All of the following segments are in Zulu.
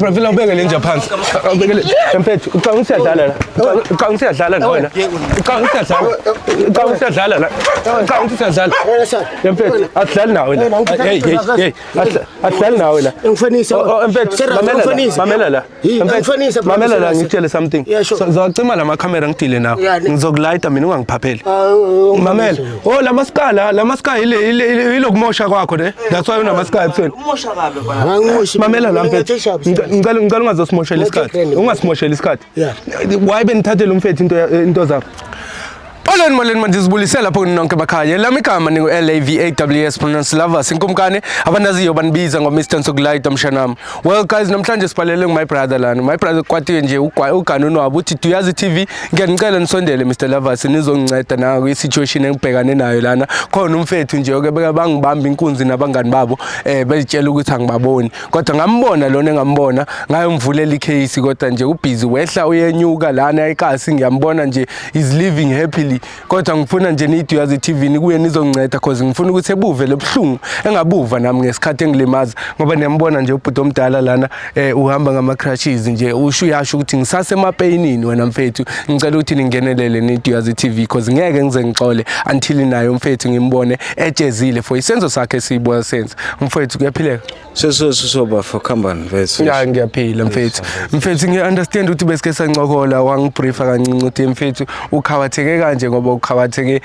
Vila ubeke le nje phansi. Ubeke le mfethu, ucanga usiyadlala la. Ucanga usiyadlala la wena. Ucanga usiyadlala. Ucanga usiyadlala la. Ucanga usiyadlala. Mfethu, adlala nawe la. Hey. Adlala nawe la. Ngifanisa. Mfethu, mamela la. Mfethu, mamela la ngitshele something. Ngizocima la camera ngidile nawe. Ngizokulayita mina ungangiphapheli. Mamela. Oh la maskala ile lokumosha kwakho ne. That's why unamaskala ebusweni. Umosha kabe baba. Angimoshi. Mamela la mfethu. Ngicela ungazosimoshela isikhathi. Ungasimoshela isikhathi. Why benithathela umfethu into zakho? Molweni manje sibulisela lapho nonke bakhaya. Lami igama ningu LAVAWS pronounce lovers inkumkane abanaziyo banibiza ngoMr Nsokulayita mshanami. Well guys, namhlanje siphalele my brother lana. My brother kwathiwe nje uganu wabo uthi Duyazi TV ngiyanicela nisondele Mr Lovers nizonginceda na ku situation engibhekane nayo lana. Khona umfethu nje oke bangibamba inkunzi nabangani babo bezitshela ukuthi angibaboni. Kodwa ngambona lona engambona ngayo mvulela icase kodwa nje ubusy wehla uyenyuka lana ekasi ngiyambona nje is living happily. Kodwa ngifuna nje niDuyazi TV nikuye nizonginceda because ngifuna ukuthi ebuve lebhlungu engabuva nami ngesikhathi engilimaza ngoba niyambona nje ubhuti omdala lana uhamba ngama crashes nje uyasho ukuthi ngisase emapainini wena mfethu ngicela ukuthi ningenelele niDuyazi TV because ngeke ngize ngixole until nayo mfethu ngimbone ejezile for isenzo sakhe siyiboya sense mfethu kuyaphileka so bafo khambani mfethu ya ngiyaphila mfethu ngiunderstand ukuthi besike sancokola wangibriefa kancinci ukuthi mfethu ukhawatheke kanje ngoba ukhawatheke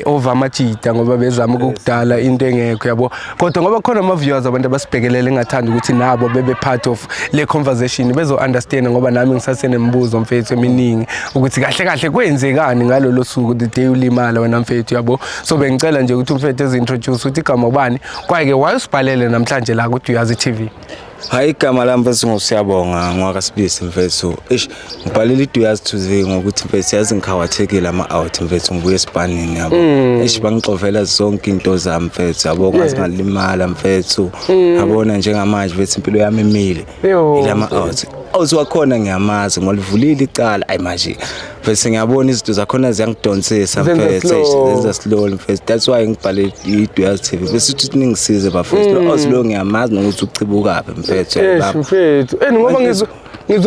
over amajita ngoba bezama ukudala into engekho yabo kodwa ngoba khona ama viewers abantu abasibhekelele engathanda ukuthi nabo bebe part of le conversation bezo understand ngoba nami ngisasenembuzo mfethu eminingi ukuthi kahle kwenzekani ngalolu suku the day ulimala wena mfethu yabo so bengicela nje ukuthi umfethu ezintroduce ukuthi igama ubani kwake wayesibhalele namhlanje la ku Duyazi TV. Hayi igama lami mfethu ngosiyabonga ngwakasibisi mfethu ngibhalele iDuyazi TV ngokuthi mfethu yazi ngikhawathekile ama out mfethu ngibuye esipanini yabo bangixovela zonke into zami mfethu yabo ngazingalimala mfethu yabona njengamanje mfethu impilo yami emile ilama out wakhona ngiyamazi ngolivulile icala ayi manje mfethu ngiyabona izinto zakhona ziyangidonsisa mfethu zenza slow mfethu that's why ngibhale iDuyazi TV bese uthi ningisize bafethu oslo ngiyamazi nokuthi ucibukaphi mfethu mfethu ngoba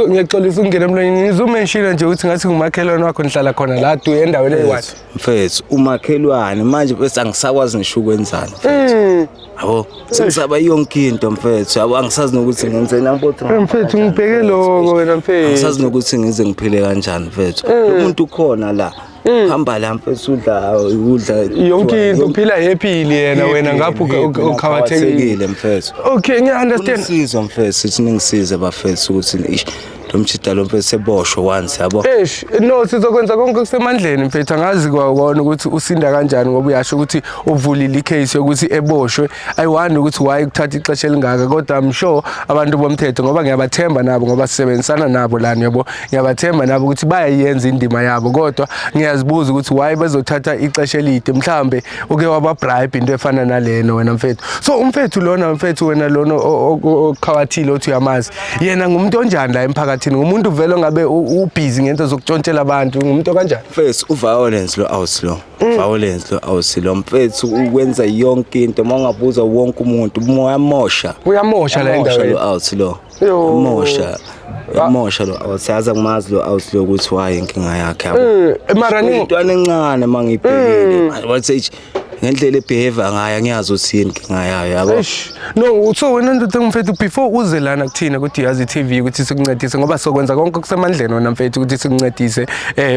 ngiyaxolisa ungena emlonyeni ngizomenshina nje ukuthi ngathi ngumakhelwane wakho nihlala khona la endaweni eyiwathi mfethu umakhelwane manje bese angisakwazi ngisho ukwenzani yabo sengisaba yonke into mfethu yabo angisazi nokuthi ngenzeni nambotho mfethu ngibheke lokho wena mfethu angisazi nokuthi ngize ngiphile kanjani mfethu umuntu ukhona la hamba la mfethu udla yonke into uphila happy yena wena ngapho ukhawathekile mfethu okay ngiya-understand sizwe mfethu sithi ningisize bafethu ukuthi Domchita lo mfethu seboshwe once yabo no sizokwenza konke kusemandleni mfethu angazi kwakona ukuthi usinda kanjani ngoba uyasho ukuthi uvulile icase yokuthi eboshwe ayiwani ukuthi why kuthatha ixesha elingaka kodwa I'm sure abantu bomthetho ngoba ngiyabathemba nabo ngoba sisebenzisana nabo lana yabo ngiyabathemba nabo ukuthi bayayenza indima yabo kodwa ngiyazibuza ukuthi why bezothatha ixesha elide mhlambe uke waba bribe into efana nalena wena mfethu so umfethu lona mfethu wena lona okhawathile othi uyamazi yena ngumuntu onjani la emphakathini ngumuntu vele ngabe ubusy ngento zokutshontshela abantu ngumuntu kanjani mfethu violence lo awusilo mfethu ukwenza yonke into mangabuza wonke umuntu uyamosha la endaweni lo awusilo mosha lo awusaza kumazi lo awusilo ukuthi why inkinga yakhe yabo mara intwana encane mangibhekile wathi ngendlela ebehavior ngaya ngiyazi ukuthi inkinga yayo yabo no so wena ndoda mfethu before uze lana kuthina ku Duyazi TV ukuthi sikuncedise ngoba sokwenza konke kusemandleni wena mfethu ukuthi sikuncedise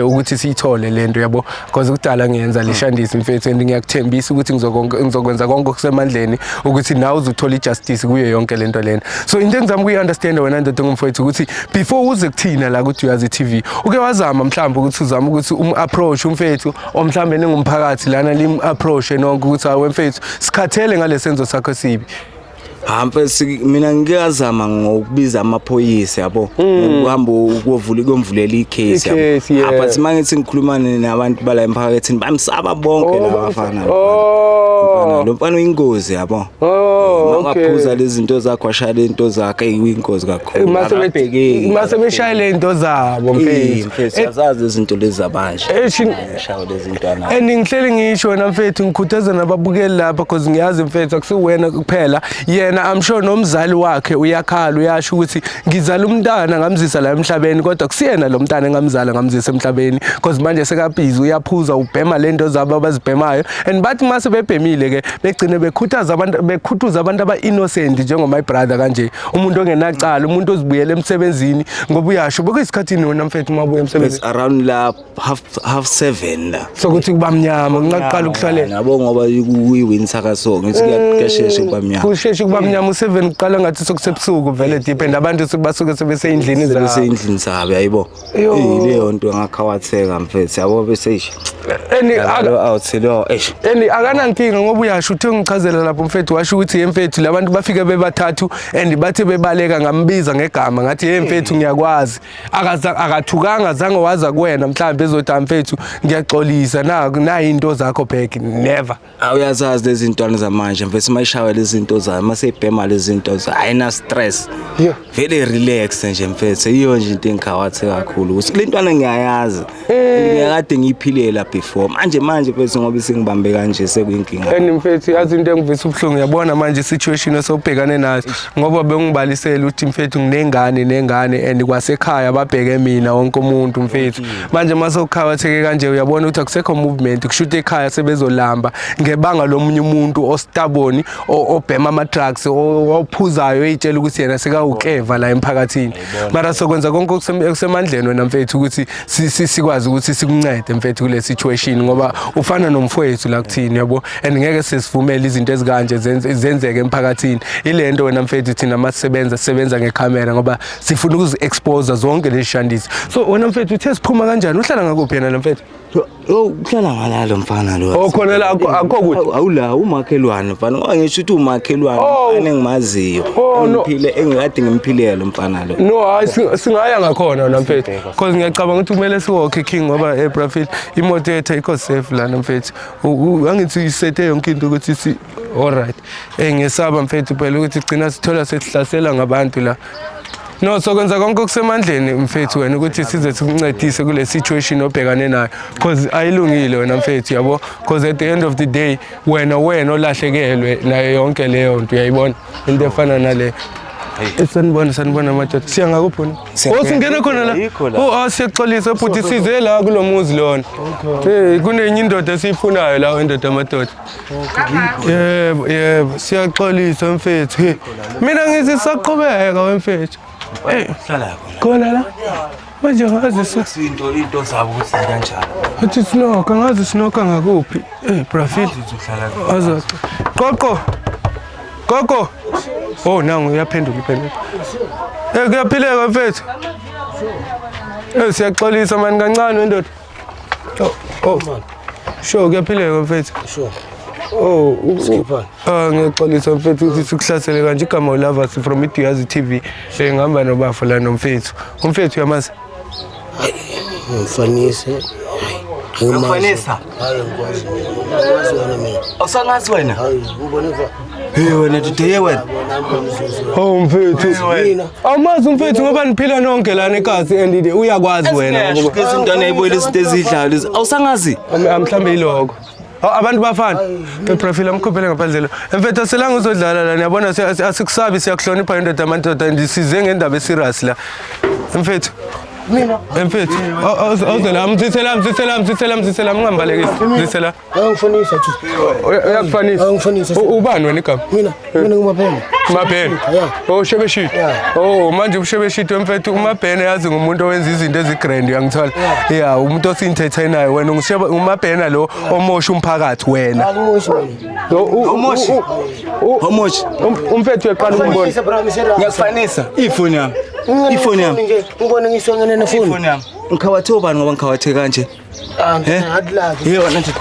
ukuthi siyithole lento yabo because kudala ngiyenza leshandisi mfethu and ngiyakuthembisa ukuthi ngizokwenza konke kusemandleni ukuthi nawe uzothola ijustice kuyo yonke lento lena so into engizama ukuyi-understand wena ndoda mfethu ukuthi before uze kuthina la ku Duyazi TV uke wazama mhlawumbe ukuthi uzama ukuthi approach umfethu omhlawumbe ningumphakathi lana lim-approach nonke ukuthi awe mfethu sikhathele ngalesenzo sakho sibi mfethu mina ngiyazama ngokubiza amaphoyisa yabo ukuhamba ukuvulela icase yabo but mangithi ngikhuluma nabantu bala emphakathini bamsaba bonke labafana lo mfana uyingozi yabo mangaphuza lezi zinto zakho washaya lento zakhe eyingozi kakhulu mase beshaya lento zabo mfethu yazazi izinto lezi zabanje shaya lezi zinto ngihleli ngisho wena mfethu ngikhuthaza nababukeli lapha because ngiyazi mfethu akusiwena kuphela yena yena I'm sure nomzali wakhe uyakhala uyasho ukuthi ngizala umntana ngamzisa la emhlabeni kodwa kusiyena lo mntana engamzala ngamzisa emhlabeni because manje sekabhizi uyaphuza ubhema lento zabo abazibhemayo and bathi mase bebhemile ke begcine bekhuthuza abantu aba innocent njengo my brother kanje umuntu ongenacala umuntu ozibuyela emsebenzini ngoba uyasho bekuyisikhathini wena mfethu mabuya emsebenzini around la half 7 la sokuthi kuba mnyama ngaqala ukuhlalela yabo ngoba uyiwinter kaso ngithi kuyasheshe kuba mnyama kusheshe kuba mnyama u7 kuqala ngathi sokusebusuku vele depend abantu sebasuke sebeseyindlini zabo sebeseyindlini zabo yayibo leyo nto ngakhawatheka mfethu yabo bese akanankinga ngoba uyasho uthe ngichazela lapho mfethu washo ukuthi yemfethu labantu bafike bebathathu and bathi bebaleka ngambiza ngegama ngathi yemfethu ngiyakwazi akathukanga zange waza kuwena mhlawumbe ezothi mfethu ngiyaxolisa na into zakho back never awuyazazi lezi ntwana zamanje mfethu mayishawe lezi zinto zayo masebhema lezi zinto ayina stress very relax nje mfethu iyo nje into engikhawathi kakhulu ukuthi le ntwana ngiyayazi ngiyakade ngiyiphilela before manje mfethu ngoba singibambe kanje sekuyinkinga and mfethu yazi into engivisa ubhlungu yabona manje situation esobhekane nayo ngoba bengibalisela ukuthi mfethu nginengane and kwasekhaya babheke mina wonke umuntu mfethu manje masokhawatheke kanje uyabona ukuthi akusekho movement kushuthi ekhaya sebezolamba ngebanga lomunye umuntu ostaboni obhema ama drugs ophuzayo eyitshela ukuthi yena sekawukeva la emphakathini mara sokwenza konke okusemandleni wena mfethu ukuthi sikwazi ukuthi sikuncede mfethu kule situation ngoba ufana nomfowethu la kuthini yabo and ngeke sesivumele izinto ezikanje zenzeke emphakathini ilento wena mfethu thina masisebenza ngecamera ngoba sifuna ukuzi-expose zonke lezi shandisi so wena mfethu uthe siphuma kanjani uhlala ngakuphi yena mfethu uhlala ngalalo mfana lo khona la akho kuthi awula umakhelwane mfana ngisho ukuthi umakhelwane engimaziyo ngiphile engikade ngimphilele lo mfana lo no hayi singaya ngakhona wena mfethu because ngiyacabanga ukuthi kumele siwalk king ngoba eBrafil imoto yethu ayikho safe la mfethu angithi isethe yonke into ukuthi alright ngesaba mfethu phela ukuthi igcina sithola sesihlasela ngabantu la no sokwenza konke okusemandleni mfethu wena ukuthi size sikuncedise kule situation obhekane nayo because ayilungile wena mfethu yabo because at the end of the day wena olahlekelwe nayo yonke leyo nto uyayibona into efana nale sanibona madoda siyangakuphi singene khona la siyaxolisa futhi size la kulomuzi lona kunenye indoda esiyifunayo la indoda amadoda yebo siyaxolisa mfethu mina ngithi saqhubeka wemfethu hlala khona la manje ngazi into zabo ukuthi kanjani athi sinoka ngazi sinoka ngakuphi Brafil azathi Gogo oh nangu uyaphendula kuyaphileka mfethu siyaxolisa mani kancane wendoda sure kuyaphileka mfethu Sure. Skipper. Ngiyaxolisa mfethu ukuthi sikuhlasele kanje igama uLavas from iDuyazi TV. Ngihamba nobafa la nomfethu. Umfethu uyamazi? Hayi, ngifanise. Ngifanisa. Hayi ngikwazi. Ngikwazi wena mina. Awusangazi wena? Hayi, ubone fa. Wena today wena. Oh mfethu. Awumazi umfethu ngoba niphila nonke lana eKasi and uyakwazi wena ngoba izintwana eziboyile izinto ezidlala. Awusangazi? Mhlambe iloko. Abantu bafana eProfile amkhophele ngaphandle lo mfethu aselanga uzodlala la niyabona asikusabi siyakuhlonipha indoda amandoda ndisize ngendaba eserious la mfethu mina mfethu awuzela mzisela ngingambalekisi mzisela Angifanisa thi. Uyakufanisa Angifanisa. Ubani wena igama Mina ngumabhene. Mabhene Shebeshit manje uShebeshit mfethu uMabhene yazi ngumuntu owenza izinto ezigrand uyangithola umuntu osintertainayo wena uMabhene lo omosha umphakathi wena omoshi umfethu uyaqala ukumbona ngiyakufanisa ifoni yami ngibone ngisongene nefoni yami ngikhawathi ubani ngoba ngikhawathi kanje adlaki wena nje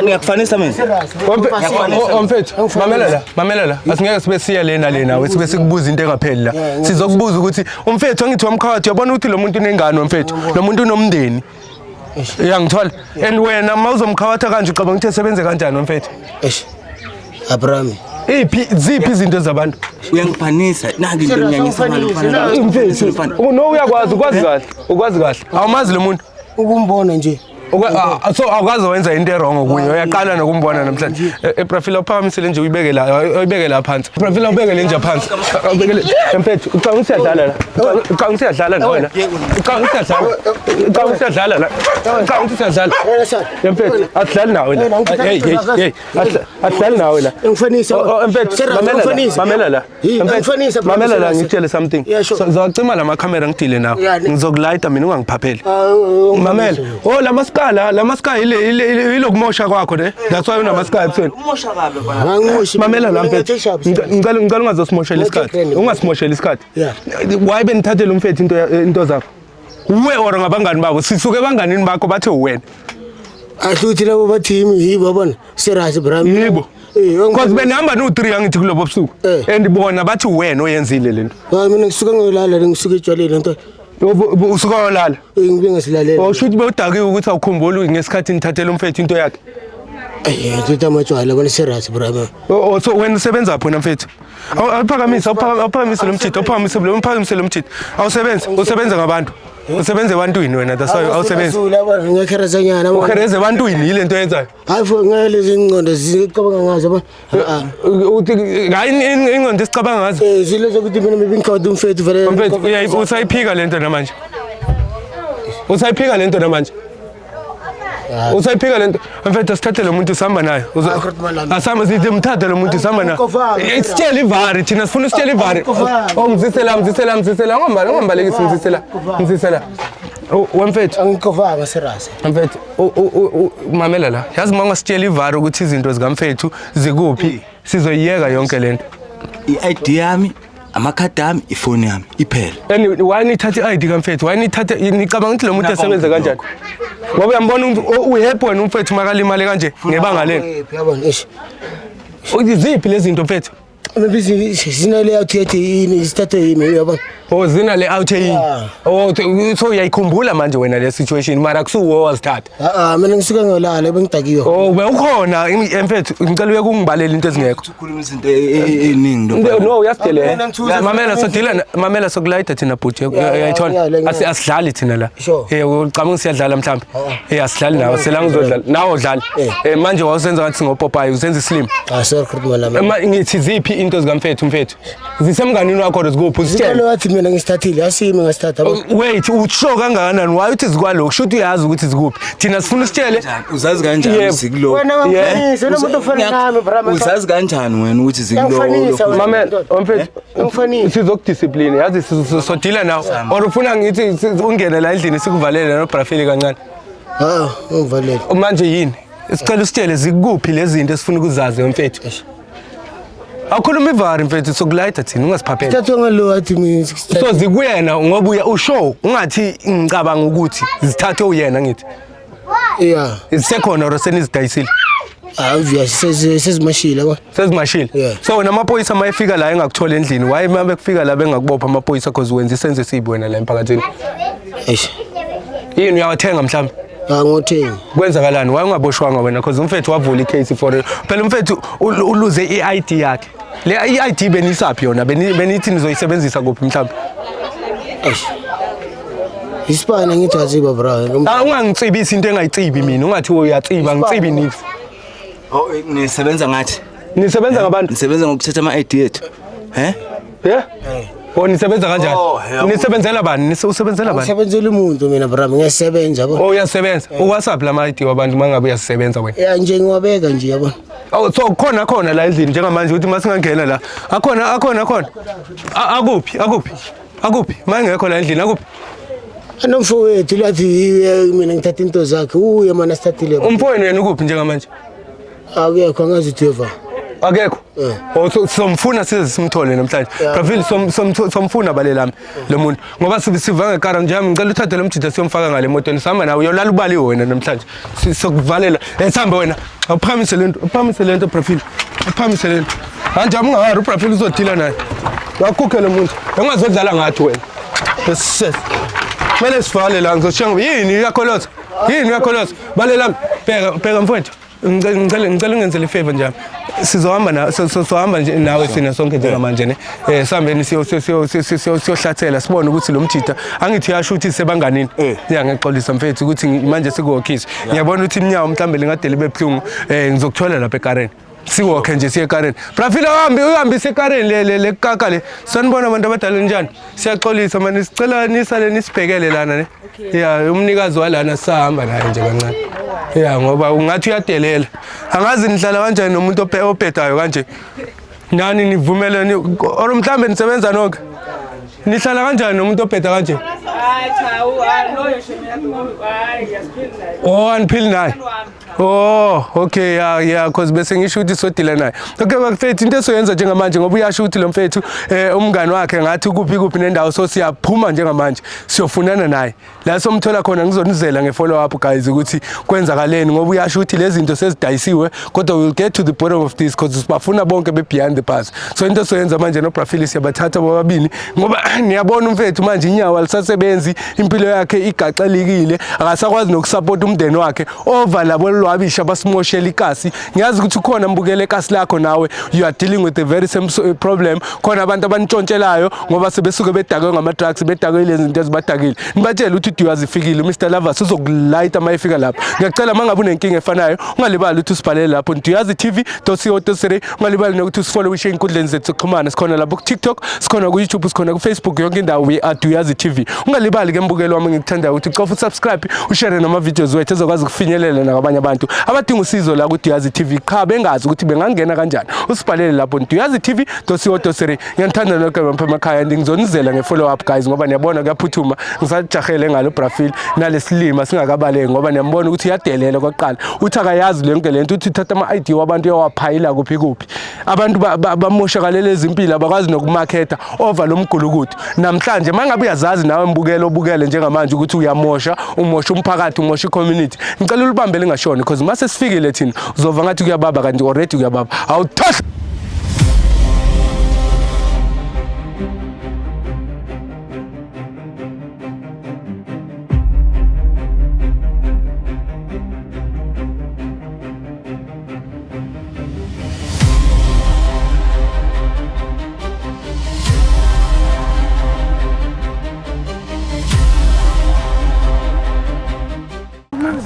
ngiyakufanisa mina mfethu mamelela asingeke sibe siya lena sibe sikubuza into engapheli la sizokubuza ukuthi umfethu angithi wamkhawathi uyabona ukuthi lo muntu unengane wamfethu lo muntu unomndeni uyangithola and wena mawuzomkhawatha kanje ucabanga ukuthi esebenze kanjani wamfethu Abrami ziphi izinto zabantu uyangiphanisa naki into enyanyisa mfethu no ukwazi kahle awumazi lo muntu ukumbona nje So awukazi wenza into wrong kuye uyaqala nokumbona namhlanje Profile uphakamisele nje uyibeke la phansi Profile ubekele nje phansi ubekele mfethu ucanga usiyadlala la ucanga usiyadlala na wena ucanga usiyadlala la ucanga usiyadlala mfethu asidlali nawe la hey asidlali nawe la Ngifanisa mfethu mamela la mfethu mamela la ngitshele something ngizocima la camera ngidile nawe ngizokulayita mina ungangiphapheli mamela la maskala ile lokumosha kwakho ne that's why unamaskala ebusweni umosha kabe bana mamela la mfethu ngicela ungazosimoshela isikhathi ungasimoshela isikhathi why benithathela umfethu into zakho uwe or ngabangani babo sisuke banganini bakho bathe wena ahluthi labo bathi yibo bona serious bra yibo because benihamba no3 yangithi kulobo busuku and bona bathi wena oyenzile lento mina ngisuka ngolala ngisuka ejwaleni lento usuka olala ngibe ngasilalela shuthi bewudakiwe ukuthi awukhumbuli ngesikhathi nithathela umfethu into yakhe ngithi amajwala bona serious bra so wena usebenza phona mfethu awuphakamise lo mthitho usebenza ngabantu usebenza ebantwini wena that's why awusebenza ngekherezanyana ukhereza ebantwini yile nto yenzayo hayi fo ngale izingqondo zicabanga ngazo uthi hayi ingqondo esicabanga ngazo zile zokuthi mina bengikhawu umfethu vele mfethu usayiphika lento namanje usayiphika lento mfethu sithathe lo muntu sihamba naye asama sithi mthathe lo muntu sihamba naye isitshela ivari thina sifuna isitshela ivari ngizisela ungambalekisi ngizisela wamfethu angikhovanga serious mfethu mamela la yazi mangasitshela ivari ukuthi izinto zikamfethu zikuphi sizoyiyeka yonke lento i-ID yami amakhadi ami ifoni yami iphela why nithatha i-ID kamfethu why nithatha nicabanga ukuthi lo muntu esebenza kanjani ngoba uyambona uhappy wena umfethu makalimale kanje ngebanga lena yabona ish uziphi lezi zinto mfethu zina layout yethi isithathe yimi yabona zina layout yini so uyayikhumbula manje wena le situation mara kusuwo wazithatha mina ngisuka ngolala bengidakiwe bewukhona mfethu ngicela uye kungibalela into ezingekho ukhuluma izinto eziningi no uyasitshele mamela sokulayita thina bhuti uyayithona asidlali thina la ucabanga siyadlala mhlawumbe asidlali nawe selangizodlala nawe udlala manje wawusenza ngathi singopopayi usenza islim sorry khuluma ngithi ziphi into zikamfethu mfethu zisemnganini wakho zikuphi usitshele wathi mina ngisithathile asimi ngasithatha wait usho kangakanani why uthi zikwaloko shothi uyazi ukuthi zikuphi thina sifuna usitshele uzazi kanjani zikulo wena ngifisa nomuntu ofana nami brama uzazi kanjani wena ukuthi zikulo mamela mfethu ngifani sizokudiscipline yazi sizodila nawe or ufuna ngithi ungene la endlini sikuvalele nobrafili kancane ungivalele manje yini sicela usitshele zikuphi lezi zinto esifuna ukuzazi mfethu awukhuluma ivari mfethu sokulayita thina ungasiphaphela thathwe ngalo athi mina so zikuyena ngoba ushow ungathi ngicabanga ukuthi zithathe uyena ngithi isekhona or senizidayisile obviously sezimashile yabo sezimashile so wena amaphoyisa mayefika la engakuthola endlini waye mabekufika la bengakubopha amaphoyisa because wenza isenzo esibi wena la emphakathini yini uyawathenga mhlawumbe ngothenga kwenzakalani waye ungaboshwanga wena because umfethu wavula icase for phela umfethu uluze i-ID yakhe le i-ID benisaphi yona benithi nizoyisebenzisa kuphi mhlawumbe isipana ngithi aziba bra ungangicibisi into engayicibi mina ungathi uyaciba ngicibi nix nisebenza ngathi nisebenza ngabantu nisebenza ngokuthatha ama-ID yethu nisebenza kanjani nisebenzela bani usebenzela bani ngisebenzela umuntu mina bra ngiyasebenza yabo uyasebenza uWhatsApp lama-ID wabantu mangabe uyasebenza wena nje ngiwabeka nje yabo so khona la endlini njengamanje ukuthi masingangena la akhona akuphi mangekho la endlini akuphi anomfowethu lathi mina ngithatha into zakhe uye mana sithathile umfowenu yena ukuphi njengamanje akekho angazi utheva akekho somfuna size simthole namhlanje Profile somfuna balelami lo muntu ngoba siva ngekara nje yami ngicela uthathe lo mjida siyomfaka ngale emotweni sihamba nawe uyolala ubaliwe wena namhlanje sokuvalela sihambe wena awuphamise lento Profile uphamise lento manje ungahari uProfile uzodila naye wakhukhe lo muntu ungazodlala ngathi wena kumele sivale la ngizoshiya yini uyakholoza balelami bheka mfowethu ngicela ungenzele ifavor njalo sizohamba nje nawe sina sonke njengamanje ne sihambeni siyohlathela sibone ukuthi lo mjida angithi yasho ukuthi sebanganini ngiyangixolisa mfethu ukuthi manje sikuwokhisa ngiyabona ukuthi iminyawo mhlambe lingade libe buhlungu ngizokuthola lapha eKareni siwokhe nje siye eKareni Brafilo uhambise eKareni le kaka le sanibona abantu abadala njani siyaxolisa manje sicela nisale nisibhekele lana ne umnikazi walana sahamba naye nje kancane ngoba ungathi uyadelela angazi nihlala kanjani nomuntu ophedayo kanje nani nivumelene or mhlambe nisebenza nonke nihlala kanjani nomuntu opheda kanje angiphili naye okay yeah cause bese ngisho ukuthi sodila naye okay bafethu into esoyenza njengamanje ngoba uyasho ukuthi lo mfethu umngani wakhe ngathi kuphi nendawo so siyaphuma njengamanje siyofunana naye la somthola khona ngizonizela ngefollow up guys ukuthi kwenzakaleni ngoba uyasho ukuthi lezi zinto sezidayisiwe kodwa we'll get to the bottom of this cause sibafuna bonke be behind the bars so into esoyenza manje no Brafilo siyabathatha bobabili ngoba niyabona umfethu manje inyawo alisasebenzi impilo yakhe igaxelikile akasakwazi nokusupport umndeni wakhe over labo lwabisha basimoshela ikasi ngiyazi ukuthi ukhona mbukele ikasi lakho nawe you are dealing with a very same problem khona abantu abantshontshelayo ngoba sebesuke bedakwe ngama drugs bedakwe lezi zinto ezibadakile nibatshela ukuthi uyazifikile Mr Lovers uzokulight mayifika lapha ngiyacela mangabe unenkinga efanayo ungalibali ukuthi usibhalele lapho duyazi.tv.co.za ungalibali nokuthi usifollow inkundleni zethu zokuxhumana sikhona lapho ku TikTok sikhona ku YouTube sikhona ku Facebook yonke indawo we are Duyazi TV ungalibali ke mbukelo wami ngikuthanda ukuthi cofa subscribe ushare nama videos wethu ezokwazi kufinyelela nabanye abantu abadinga usizo la ku Duyazi TV cha bengazi ukuthi bengangena kanjani usibhalele lapho duyazi.tv.co.za ngiyandithanda lonke lapha emakhaya ngizonizela ngefollow up guys ngoba niyabona kuyaphuthuma ngisajahele ngalo Brafilo nalesilima singakabaleki ngoba niyambona ukuthi uyadelela kwaqala uthi akayazi lonke lento uthi thatha ama ID wabantu yawaphayila kuphi abantu bamoshakalele izimpilo abakwazi nokumarketa over lo mgulukudu namhlanje mangabe uyazazi nawe mbukelo obukele njengamanje ukuthi umosha umphakathi umosha icommunity ngicela ulibambe lingashona because mase sifikile thina uzova ngathi kuyababa kanti already kuyababa awuthola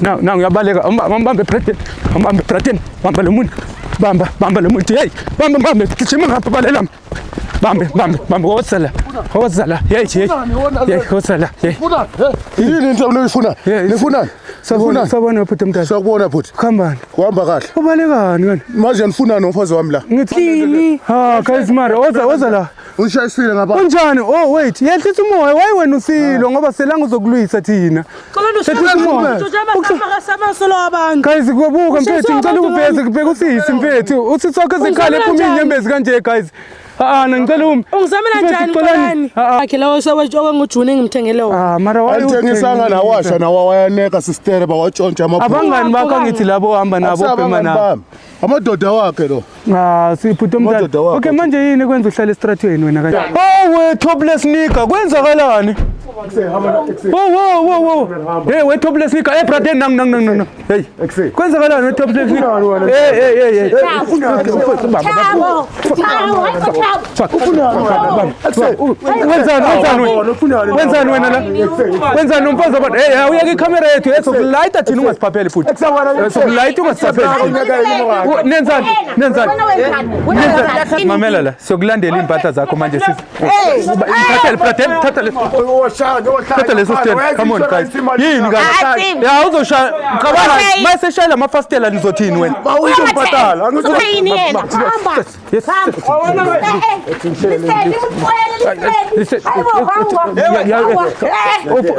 Now uyabaleka ambambe Brateni bamba lo muntu bamba lo muntu hey bamba gijima ngapha balela bamba wosala hey wosala yini into oyifuna nifuna sabona phuthe mntana sakubona phuthe khambani uhamba kahle ubalekani wena manje nifuna nomfazi wami la ngithini guys mara woza la unishayisile ngapha unjani wait yehlisa umoya wayi wena usilo ngoba selanga uzokulwisa thina guys kubuka mfethu ngicela ukuveze kubheka usisi mfethu uthi sonke zekhale ephuma inyembezi kanje guys ngicela ungizamela njani ngani akhe lawo sewajoko ngujuni ngimthengele wona mara wayithengisanga nawasha nawayaneka sister bawatshontsha amaphuzu abangani bakho ngithi labo hamba nabo phemana amadoda wakhe lo siphuthe mntana okay manje yini kwenza uhlala estratweni wena kanje we topless nigga kwenzakalani hey we topless nigga hey brother nang hey kwenzakalani we topless nigga hey wenzani wena la wenzani umfazi abantu hey uyake ikamera yethu ezokulayita thina ungasiphapheli futhi ezokulayita ungasiphapheli nenzani mamela la sokulandela impahla zakho manje sisi thatha leso stand come on guys yini guys ya uzosha qabala mase shayela amafastela nizothini wena bawuzombhatala angizuyini yena hamba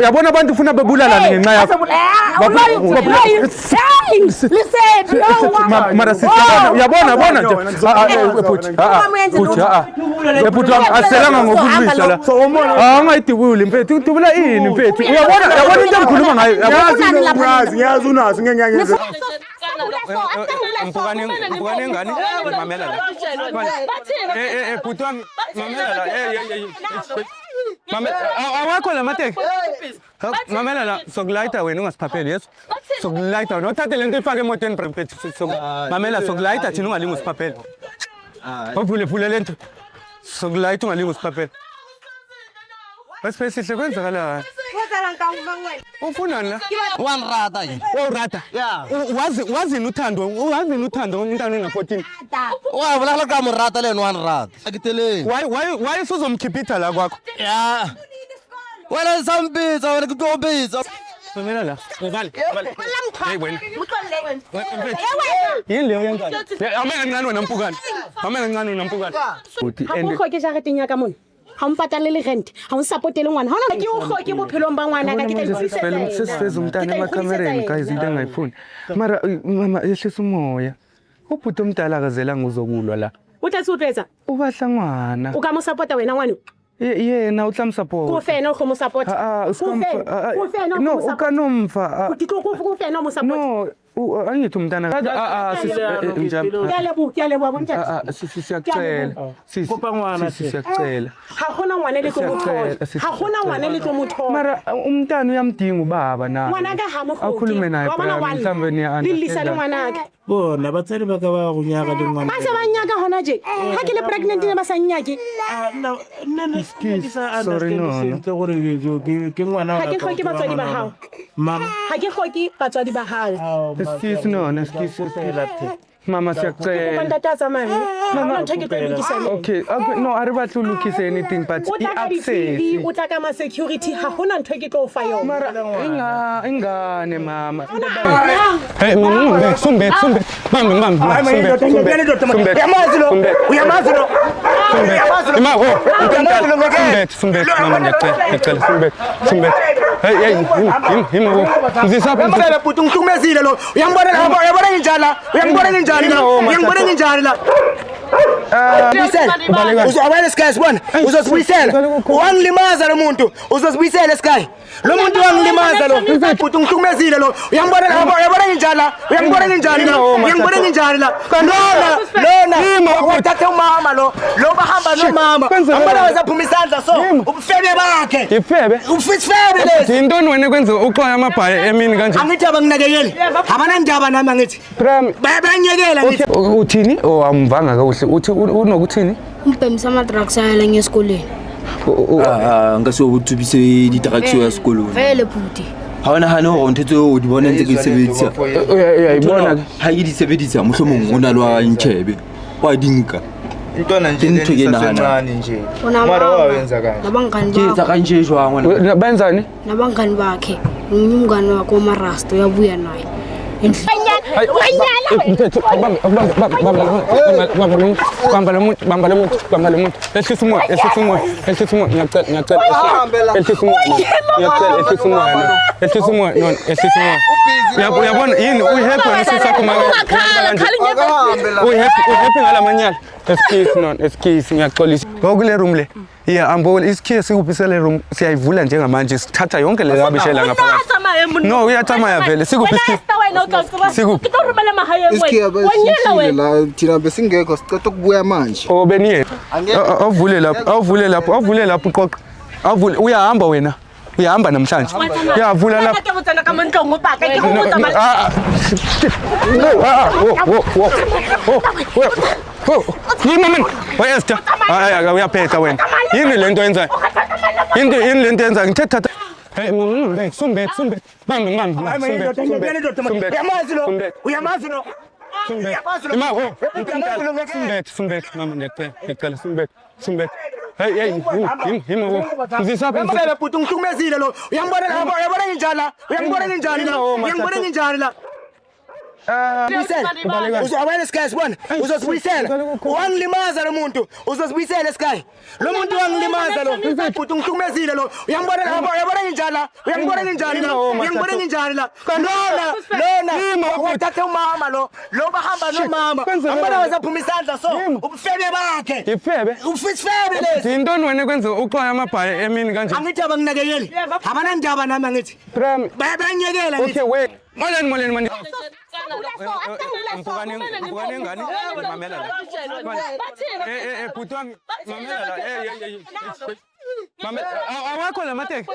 yabona abantu ufuna bebulalane ngenxa yakho mara yabona nje ephutha aselanga ngokudlisa la angayidibuli mfethu udubula ini mfethu yabona into engikhuluma ngayo ngiyazi unazi ngenyanyezi mpukane ngani mamela la phutha mamela la Mama awakho la mateke. Mamela la sokulayita wena ungasiphapheli yeso. Sokulayita nothathe lento ifake emotweni prefect. Mamela sokulayita thina ungalingi usiphapheli. Ovule lento. Sokulayita ungalingi usiphapheli. Basipesihle kwenzakala. Ufunani la? Wanrata nje. Urata. Yeah. Wazini uthando umntana ona14. Wabulala ka murata leni wanrata. Akiteleni. Why usuzomkhipita la kwakho? Yeah. Wena sambitsa wena kutobitsa. Mamela la. Vale. Hey wena. Yini leyo yenzani? Amena ngani wena mpukani? Uthi Ha go ke jagete nya ka mona. Ha mpatale le rent. Ha o supportele ngwana. Ha ona ke o ke bophelong ba ngwana ka ke tla itsisa. sesifeza umntana emakamereni guys into engayifuni. Mara mama yehlisa umoya. Ubhuti omdala akazelanga uzokulwa la. Utla sutwetsa. Ubahla ngwana. O ka mo supporta wena ngwana. Yena utla support. Ku fena o mo support. No ukanomfa. Ku fena o mo support. No angithi umntana njani Kuyalebo bontsha. Siyacela. Kopa ngwana Siyacela. Ha gona ngwana le tlo mothola. Ha gona ngwana le tlo mothola. Mara umntana uyamdinga ubaba na. Ngwana ka ha mo go. Akhulume naye mhlawumbe niya. Lilisa le ngwana ka. bona batsadi ba ka ba go nyaka le ngwana. Ba se ba nyaka hona je. Ha ke le pregnant ne ba sa nyake. Sorry no. Ke ngwana Ha ke khoke batswadi ba hao. Mama. Ha ke khoke batswadi ba hao. Excuse no, Mama siyacela. Bandathatsa mama. Mama take it lokisa. Okay, no, a re batla lokisa anything but i-access. Utla ka ma security ha hona ntho ke tlo fa yona. Mara ingane mama. Hey, sumbe. Uyamazi lo. Sumbe. Mama ngiyacela sumbe. Hey, himo. Ngizisapha. Mama putu ngithumezile lo. Uyambona njani la? Uzobuyisela sky sibona uzosibuyisela wangilimaza lo muntu uzosibuyisela sky lo muntu wangilimaza lo futhi ngithumezile lo uyambona njani la lona uthathe umama lo bahamba nomama ambona wazaphuma isandla so ubufebe bakhe ufisifebe lesi yintoni wena kwenza uxoya amabhaye emini kanje angithi abanginakekeli abanandaba nami angithi bayanyekela ngithi uthini amvanga kahle uthi unokuthini umbhemisa ama-drugs ayala ngesikoleni ngase uthubise di-drugs ya sekolong vele bhuti ha ona hane hore ntho tseo o di bona ntse ke sebedisa uyayibona ha ke di sebedisa mohlomong o na le wa ntshebe wa dinka Intwana nje encane nje. Mara wawenza kanje. Nabangani ke tsa kanje jwang wena benzani nabangani bakhe umngani wakhe uMarasto uyabuya naye bamba lo muntu ehlisa umoya uyabona yini uhappy nesisakho uhappy ngalamanyala excuse ngiyaxolisa ngokule room le yeah ambona isikhiye sikuphisele room siyayivula njengamanje sithatha yonke le abishela ngaphakathi no uyathamaya vele sikuphi Isikhiye la thina besingekho sicela ukubuya manje. oh beniye awuvule lapho qoqa awuvule uyahamba wena uyahamba namhlanje uyavula lapho yini mina Esther uyaphetha wena yini lento yenzayo yini lento yenzayo ngithe thatha hey sumbe bambe uyamazi lo Sumbe, mama ngiyacela Sumbe. Hey, himo. Ngizisapha mama putu ngithumezile lo. Uyambona njani la? Uzobuyisela sky sibona uzosibuyisela wangilimaza lo muntu uzosibuyisela sky lo muntu wangilimaza lo futhi ngithumezile lo uyambona njani la lona uthathe umama lo bahamba nomama ambona wazaphuma isandla so ubufebe bakhe ufisifebe lesi yintoni wena kwenza uxoya amabhaye emini kanje angithi abanginakekeli abanandaba nami angithi bayanyekela ngithi Moleni mani. Mpukani ngani? Mamela la. Putu mamela la. awakho la mateke.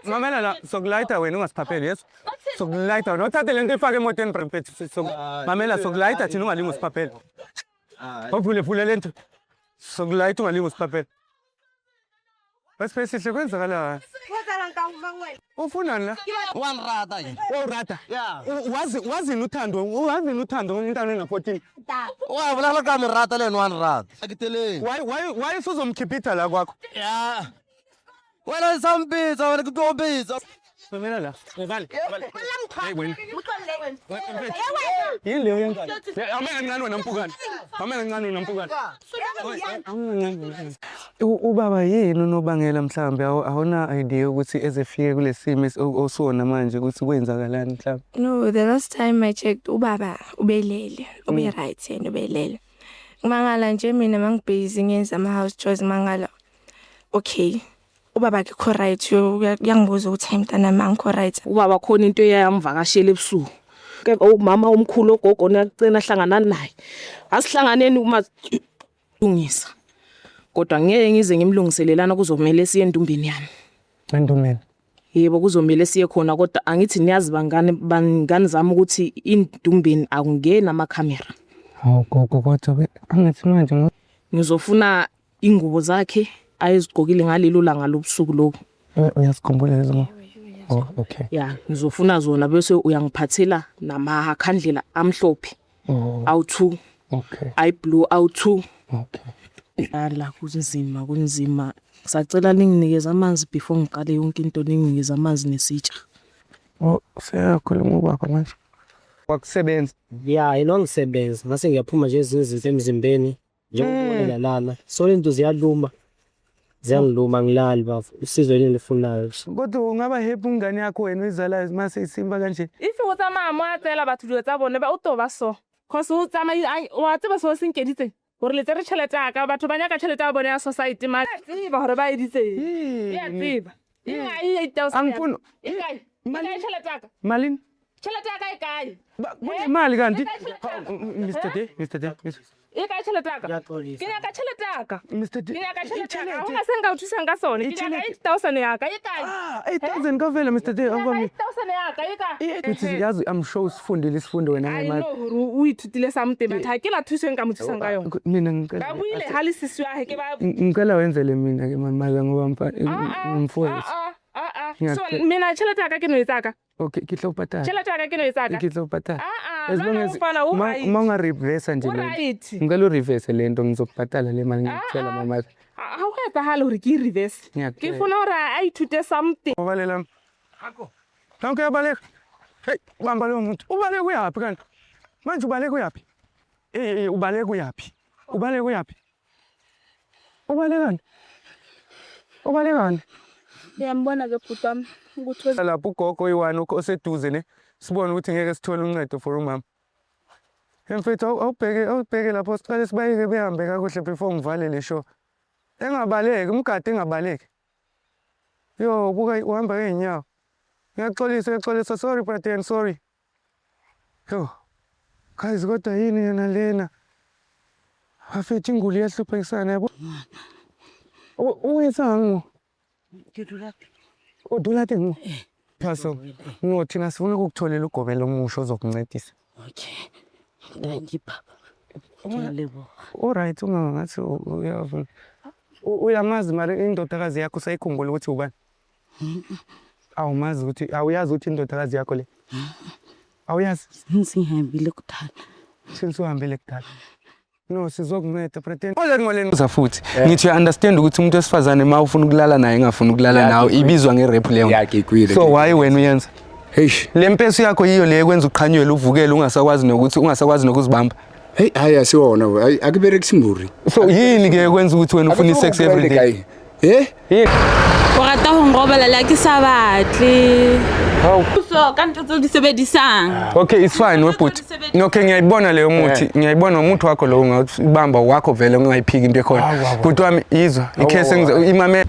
Mamela la sokulayita wena ungasiphapheli yeso. Sokulayita nothathe lento ifake emotweni mfethu. Mamela sokulayita thina ungalingi usiphapheli. Ovule lento. Sokulayita ungalingi usiphapheli. Bese sihle kwenzakala. Ufunani la? Wanrata nje. Rata. Wazi uthando intando na 14. Wabulala kami rata leni wanrata. Akiteleni. Why usuzomkhipita la kwakho? Yeah. Wena sambiza wena kutobiza. Mamela la. Vale. Hey wena. Yini leyo yengane? Amene ngani wena mpukani. Ubaba yini unobangela mhlambe awuna idea ukuthi ezefike kulesimo osona manje ukuthi kwenzakalani mhlambe? No, the last time I checked ubaba ubelele, ube right yena ubelele. Mangala nje mina mangibusy ngenza ama house chores mangala. Okay. Ubaba ke right yangibuza ukuthi mntana mangikho right. Ubaba khona into eyamvakashela ebusuku. Ke umama omkhulu ogogo nacena hlangana naye. Asihlanganeni uma lungisa. Kodwa ngeke ngize ngimlungiselelana kuzomela siye endumbini yami. Endumbini. Yebo kuzomela siye khona kodwa angithi niyazi bangani zami ukuthi indumbini akungena ama camera. Hawu gogo kodwa angithi manje ngizofuna ingubo zakhe ayizigqokile ngalelo langa lobusuku lokho. Uyasikhumbula lezo ngo? Oh, okay. Yeah, ngizofuna zona bese uyangiphathela namakhandlela amhlophe. Awu2. Okay. Ay blue awu2. Okay. La kunzima. Ngisacela ninginikeze amanzi before ngiqale yonke into ninginikeze amanzi nesitsha. Oh, siyakhuluma ubaba manje. Wakusebenza? Yeah, ngisebenza. Ngase ngiyaphuma nje izinto emzimbeni. Njengokubolela lana. So lento ziyaluma. Ziyangiluma ngilali bafu. Usizo leli lifunayo. Kodwa ungaba happy ngane yakho wena uyizalayo mase isimba kanje. If o tsamaya mo a tsela batho dilo tsa bone ba o toba so. Cause o tsamaya wa tseba so senkeditse. Gore le tsere tšhelete ka batho ba nyaka tšhelete ya bone ya society ma tseba gore ba editse. Ya tseba. Inga 8000. Angifuni. Inga tšhelete ka. Malini? Tšhelete ka e kae? Imali kanti Mr. D. Eka tšhelete ka. Ke nyaka tšhelete ka. Mr. D. Ke nyaka tšhelete ka. Ho ka senga o thusang ka sone. Ke nyaka 8000 ya ka. E kae? 8000 ka vela Mr. D. 8000 ya ka. E kae? Uthi yazi I'm sure usifundile isifundo wena ngamali. I know o ithutile something but ha ke la thuseng ka mothusang ka yona. Mina ngicela. Ba buile hali sisi wa ke ba. Ngicela wenzele mina ke mama ngoba ngimfowethu. So mina tšhelete ya ka ke no etsa ka. Okay, ke tlo patala. Tšhelete ya ka ke no etsa ka. Ke tlo patala. As long as uma reverse nje lento. Ngicela reverse lento ngizokupatala le mali ngicela mama. Ha o etsahala hore ke reverse. Ke funa hore a ithute something. Obalela. Akho. Tanke yabaleka. Hey, uhamba lo muntu. Ubaleka uyapi kanti? Manje ubaleka uyapi? Ubaleka uyapi? Ubaleka uyapi? Ubalekani? Ubalekani? Ngiyambona ke bhuti wami ukuthi lapho ugogo oyiwani oseduze ne sibone ukuthi ngeke sithole uncedo for umama. Mfethu awubheke lapho siqale sibayeke behambe kakuhle before ngivale le show. Engabaleki umgadi engabaleki. Yo buka uhamba ngeenyawo. Ngiyaxolisa sorry brother sorry. Yo. Guys kodwa yini yena lena? Afethi inguli yahluphisana yabo. Uyenza Udulate ngo. Phaso. Ngothina sifuna ukukutholela ugobelo omusha ozokuncedisa. Okay. Thank you baba. Ngiyalebo. Alright ungangathi uyavuna. Uyamazi mali indodakazi yakho sayikhumbula ukuthi ubani? Awumazi ukuthi awuyazi ukuthi indodakazi yakho le. Awuyazi? Singihambile kudala. Uhambile kudala. No sizokunceda pretend. Ngoleni futhi. Ngithi understand ukuthi umuntu wesifazane ma ufuna ukulala naye engafuna ukulala nawe ibizwa ngerap leyo. So why wena uyenza? Eish. Lempeso yakho yiyo le ekwenza uqhanyelwe uvukele ungasakwazi nokuzibamba. Hey hayi asiwona akuberekisi mburi. So yini ke ekwenza ukuthi wena ufuna sex every day? O rata ho ngobela la ke sa batle. So kanti tso di sebedisang. Okay it's fine webut. Okay ngiyayibona leyo muthi. Ngiyayibona umuntu wakho lo ungabamba wakho vele ungayiphiki into ekhona. Bhuti wami izwa. Icase imame